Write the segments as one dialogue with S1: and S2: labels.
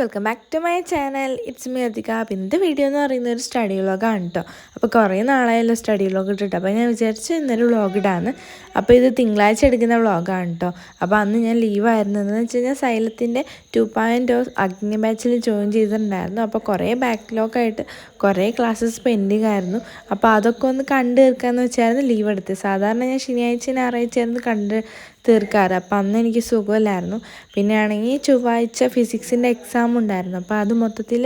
S1: Welcome back to my channel. It's me Adhika. അപ്പോൾ ഇന്നത്തെ video എന്ന് പറയുന്നത് ഒരു സ്റ്റഡി വ്ളോഗാണ് കേട്ടോ. അപ്പോൾ കുറേ നാളായല്ലോ സ്റ്റഡി വ്ളോഗ് ഇട്ടിട്ട്. അപ്പോൾ ഞാൻ വിചാരിച്ചു ഇന്നൊരു വ്ളോഗ് ഇടാന്ന്. അപ്പോൾ ഇത് തിങ്കളാഴ്ച എടുക്കുന്ന വ്ളോഗാണ് കേട്ടോ. അപ്പോൾ അന്ന് ഞാൻ ലീവായിരുന്നു. എന്ന് വെച്ച് കഴിഞ്ഞാൽ സൈലത്തിൻ്റെ 2.0 അഗ്നി ബാച്ചിൽ ജോയിൻ ചെയ്തിട്ടുണ്ടായിരുന്നു. അപ്പോൾ കുറേ ബാക്ക്ലോഗായിട്ട് കുറേ ക്ലാസ്സസ് പെൻഡിങ് ആയിരുന്നു. അപ്പോൾ അതൊക്കെ ഒന്ന് കണ്ടു തീർക്കാമെന്ന് വെച്ചായിരുന്നു ലീവ് എടുത്തത്. സാധാരണ ഞാൻ ശനിയാഴ്ച ഞായറാഴ്ചയായിരുന്നു കണ്ട് തീർക്കാറ്. അപ്പോൾ അന്ന് എനിക്ക് സുഖമില്ലായിരുന്നു. പിന്നെ ആണെങ്കിൽ ചൊവ്വാഴ്ച ഫിസിക്സിൻ്റെ എക്സാം ഉണ്ടായിരുന്നു. അപ്പോൾ അത് മൊത്തത്തിൽ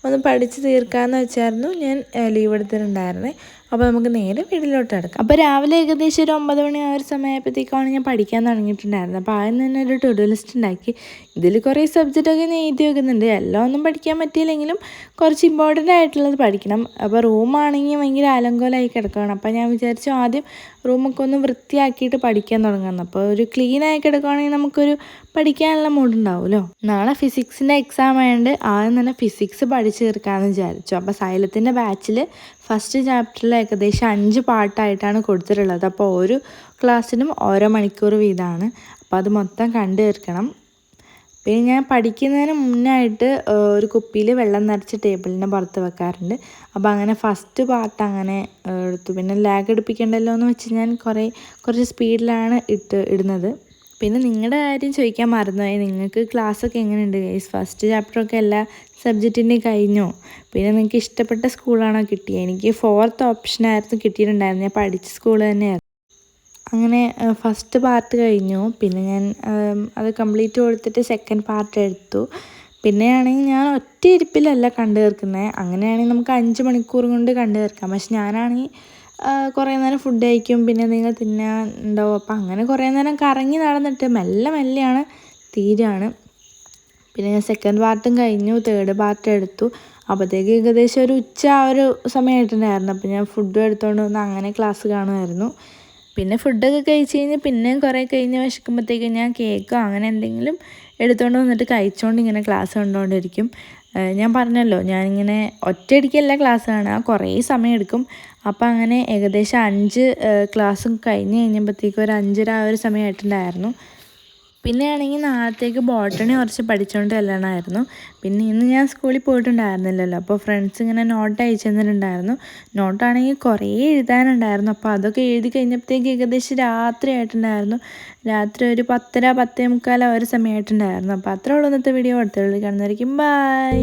S1: ഒന്ന് പഠിച്ച് തീർക്കാമെന്ന് വെച്ചായിരുന്നു ഞാൻ ലീവ് എടുത്തിട്ടുണ്ടായിരുന്നത്. അപ്പോൾ നമുക്ക് നേരെ വീട്ടിലോട്ട് കിടക്കാം. അപ്പോൾ രാവിലെ ഏകദേശം ഒരു 9 മണി ആ ഒരു സമയമായപ്പോഴത്തേക്കാണ് ഞാൻ പഠിക്കാൻ തുടങ്ങിയിട്ടുണ്ടായിരുന്നത്. അപ്പോൾ ആദ്യം തന്നെ ഒരു ടു ഡു ലിസ്റ്റ് ഉണ്ടാക്കി. ഇതിൽ കുറേ സബ്ജക്റ്റൊക്കെ ഞാൻ എഴുതി വെക്കുന്നുണ്ട്. എല്ലാം ഒന്നും പഠിക്കാൻ പറ്റിയില്ലെങ്കിലും കുറച്ച് ഇമ്പോർട്ടൻ്റ് ആയിട്ടുള്ളത് പഠിക്കണം. അപ്പോൾ റൂമാണെങ്കിൽ ഭയങ്കര അലങ്കോലമായി കിടക്കുകയാണ്. അപ്പോൾ ഞാൻ വിചാരിച്ചു ആദ്യം റൂമൊക്കെ ഒന്ന് വൃത്തിയാക്കിയിട്ട് പഠിക്കാൻ തുടങ്ങുന്നു. അപ്പോൾ ഒരു ക്ലീനായി കിടക്കുകയാണെങ്കിൽ നമുക്കൊരു പഠിക്കാനുള്ള മൂഡുണ്ടാവുമല്ലോ. നാളെ ഫിസിക്സിൻ്റെ എക്സാം ആയതുകൊണ്ട് ആദ്യം തന്നെ ഫിസിക്സ് പഠിച്ച് തീർക്കാമെന്ന് വിചാരിച്ചു. അപ്പോൾ സൈലത്തിൻ്റെ ബാച്ചിൽ ഫസ്റ്റ് ചാപ്റ്ററിൽ ഏകദേശം 5 പാർട്ടായിട്ടാണ് കൊടുത്തിട്ടുള്ളത്. അപ്പോൾ ഓരോ ക്ലാസ്സിനും ഓരോ മണിക്കൂർ വീതമാണ്. അപ്പോൾ അത് മൊത്തം കണ്ടു തീർക്കണം. പിന്നെ ഞാൻ പഠിക്കുന്നതിന് മുന്നായിട്ട് ഒരു കുപ്പിയിൽ വെള്ളം നിറച്ച് ടേബിളിൻ്റെ പുറത്ത് വെക്കാറുണ്ട്. അപ്പോൾ അങ്ങനെ ഫസ്റ്റ് പാർട്ട് അങ്ങനെ എടുത്തു. പിന്നെ ലാഗ് എടുപ്പിക്കണ്ടല്ലോ എന്ന് വെച്ച് ഞാൻ കുറച്ച് സ്പീഡിലാണ് ഇടുന്നത്. പിന്നെ നിങ്ങളുടെ കാര്യം ചോദിക്കാൻ മറന്നുപോയി. നിങ്ങൾക്ക് ക്ലാസ്സൊക്കെ എങ്ങനെയുണ്ട് ഗൈസ്? ഫസ്റ്റ് ചാപ്റ്ററൊക്കെ എല്ലാ സബ്ജക്റ്റിൻ്റെയും കഴിഞ്ഞോ? പിന്നെ നിങ്ങൾക്ക് ഇഷ്ടപ്പെട്ട സ്കൂളാണോ കിട്ടിയത്? എനിക്ക് 4th ഓപ്ഷനായിരുന്നു കിട്ടിയിട്ടുണ്ടായിരുന്നു. ഞാൻ പഠിച്ച സ്കൂൾ തന്നെയായിരുന്നു. അങ്ങനെ ഫസ്റ്റ് പാർട്ട് കഴിഞ്ഞു. പിന്നെ ഞാൻ അത് കംപ്ലീറ്റ് കൊടുത്തിട്ട് സെക്കൻഡ് പാർട്ട് എടുത്തു. പിന്നെയാണെങ്കിൽ ഞാൻ ഒറ്റ ഇരിപ്പിലല്ല കണ്ടു തീർക്കുന്നത്. അങ്ങനെയാണെങ്കിൽ നമുക്ക് 5 മണിക്കൂർ കൊണ്ട് കണ്ടു തീർക്കാം. പക്ഷെ ഞാനാണെങ്കിൽ കുറേ നേരം ഫുഡ് കഴിക്കും, പിന്നെ നിങ്ങൾ തിന്നാൻ ഉണ്ടാവും. അപ്പോൾ അങ്ങനെ കുറേ നേരം കറങ്ങി നടന്നിട്ട് മെല്ലെയാണ് തീരാണ്. പിന്നെ ഞാൻ സെക്കൻഡ് പാർട്ടും കഴിഞ്ഞു, തേർഡ് പാർട്ട് എടുത്തു. അപ്പോഴത്തേക്ക് ഏകദേശം ഒരു ഉച്ച ആ ഒരു സമയമായിട്ടുണ്ടായിരുന്നു. അപ്പോൾ ഞാൻ ഫുഡും എടുത്തുകൊണ്ട് വന്ന് അങ്ങനെ ക്ലാസ് കാണുമായിരുന്നു. പിന്നെ ഫുഡൊക്കെ കഴിച്ച് കഴിഞ്ഞ് പിന്നെയും കുറേ കഴിഞ്ഞ് വിശക്കുമ്പോഴത്തേക്കും ഞാൻ കേക്കോ അങ്ങനെ എന്തെങ്കിലും എടുത്തുകൊണ്ട് വന്നിട്ട് കഴിച്ചുകൊണ്ട് ഇങ്ങനെ ക്ലാസ് കണ്ടുകൊണ്ടിരിക്കും. ഞാൻ പറഞ്ഞല്ലോ ഞാനിങ്ങനെ ഒറ്റയടിക്കല്ല ക്ലാസ് കാണുക, കുറേ സമയം എടുക്കും. അപ്പോൾ അങ്ങനെ ഏകദേശം 5 ക്ലാസ്സും കഴിഞ്ഞ് കഴിഞ്ഞപ്പോഴത്തേക്കും ഒരു 5:30 ആ ഒരു സമയമായിട്ടുണ്ടായിരുന്നു. പിന്നെ ആണെങ്കിൽ നാളത്തേക്ക് ബോട്ടണി കുറച്ച് പഠിച്ചുകൊണ്ട് ചെല്ലണമായിരുന്നു. പിന്നെ ഇന്ന് ഞാൻ സ്കൂളിൽ പോയിട്ടുണ്ടായിരുന്നില്ലല്ലോ. അപ്പോൾ ഫ്രണ്ട്സ് ഇങ്ങനെ നോട്ട് അയച്ചു തന്നിട്ടുണ്ടായിരുന്നു. നോട്ടാണെങ്കിൽ കുറേ എഴുതാനുണ്ടായിരുന്നു. അപ്പോൾ അതൊക്കെ എഴുതി കഴിഞ്ഞപ്പോഴത്തേക്ക് ഏകദേശം രാത്രി ആയിട്ടുണ്ടായിരുന്നു. രാത്രി ഒരു 10:30 10:45 ആ ഒരു സമയമായിട്ടുണ്ടായിരുന്നു. അപ്പോൾ അത്രേ ഉള്ളൂ ഇന്നത്തെ വീഡിയോ. അടുത്ത വീഡിയോ കാണുന്നതായിരിക്കും. ബൈ.